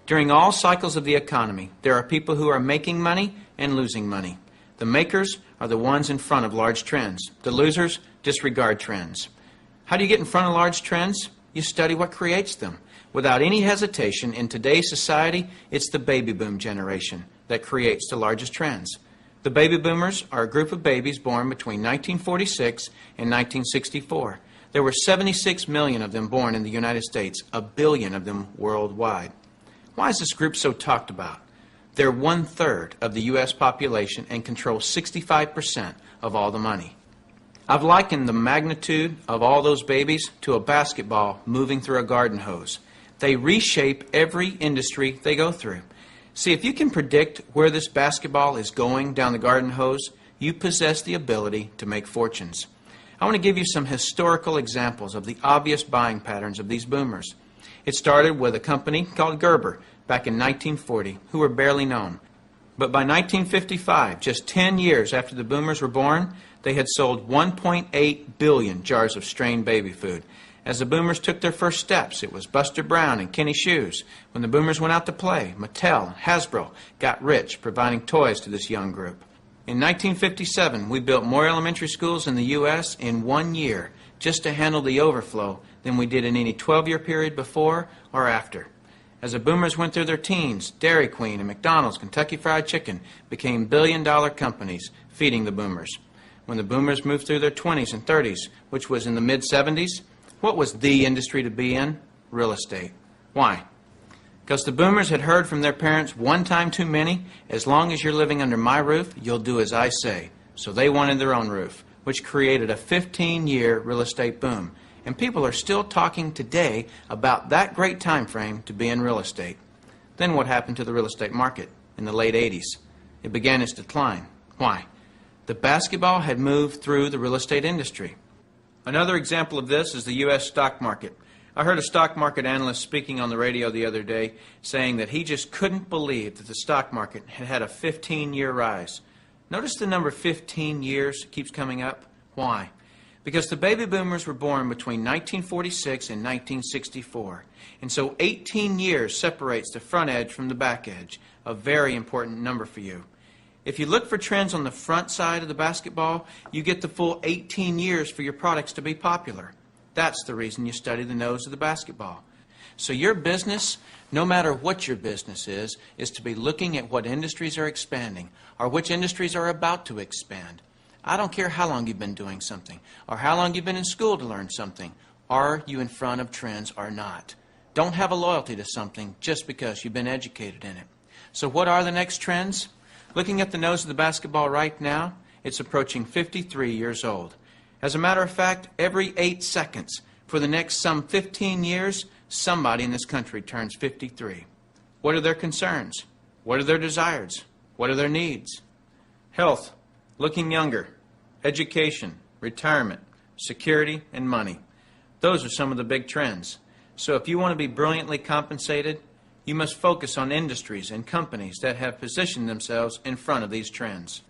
During all cycles of the economy, there are people who are making money and losing money. The makers are the ones in front of large trends. The losers disregard trends. How do you get in front of large trends? You study what creates them. Without any hesitation, in today's society, it's the baby boom generation that creates the largest trends. The baby boomers are a group of babies born between 1946 and 1964. There were 76 million of them born in the United States, a billion of them worldwide. Why is this group so talked about? They're 1/3 of the U.S. population and control 65% of all the money. I've likened the magnitude of all those babies to a basketball moving through a garden hose. They reshape every industry they go through. See, if you can predict where this basketball is going down the garden hose, you possess the ability to make fortunes. I want to give you some historical examples of the obvious buying patterns of these boomers. It started with a company called Gerber back in 1940, who were barely known. But by 1955, just 10 years after the boomers were born, they had sold 1.8 billion jars of strained baby food. As the boomers took their first steps, it was Buster Brown and Kenny Shoes. When the boomers went out to play, Mattel and Hasbro got rich providing toys to this young group. In 1957, we built more elementary schools in the U.S. in 1 year just to handle the overflow than we did in any 12-year period before or after. As the boomers went through their teens, Dairy Queen and McDonald's, Kentucky Fried Chicken became billion-dollar companies feeding the boomers. When the boomers moved through their 20s and 30s, which was in the mid-70s, what was the industry to be in? Real estate. Why? Because the boomers had heard from their parents one time too many, as long as you're living under my roof, you'll do as I say. So they wanted their own roof, which created a 15-year real estate boom. And people are still talking today about that great time frame to be in real estate. Then what happened to the real estate market in the late 80s? It began its decline. Why? The basketball had moved through the real estate industry. Another example of this is the U.S. stock market. I heard a stock market analyst speaking on the radio the other day saying that he just couldn't believe that the stock market had had a 15-year rise. Notice the number 15 years keeps coming up. Why? Because the baby boomers were born between 1946 and 1964. And so 18 years separates the front edge from the back edge, a very important number for you. If you look for trends on the front side of the basketball, you get the full 18 years for your products to be popular. That's the reason you study the nose of the basketball. So your business, no matter what your business is to be looking at what industries are expanding or which industries are about to expand. I don't care how long you've been doing something or how long you've been in school to learn something. Are you in front of trends or not? Don't have a loyalty to something just because you've been educated in it. So what are the next trends? Looking at the nose of the basketball right now, it's approaching 53 years old. As a matter of fact, every 8 seconds for the next some 15 years, somebody in this country turns 53. What are their concerns? What are their desires? What are their needs? Health, looking younger, education, retirement, security, and money. Those are some of the big trends. So if you want to be brilliantly compensated, you must focus on industries and companies that have positioned themselves in front of these trends.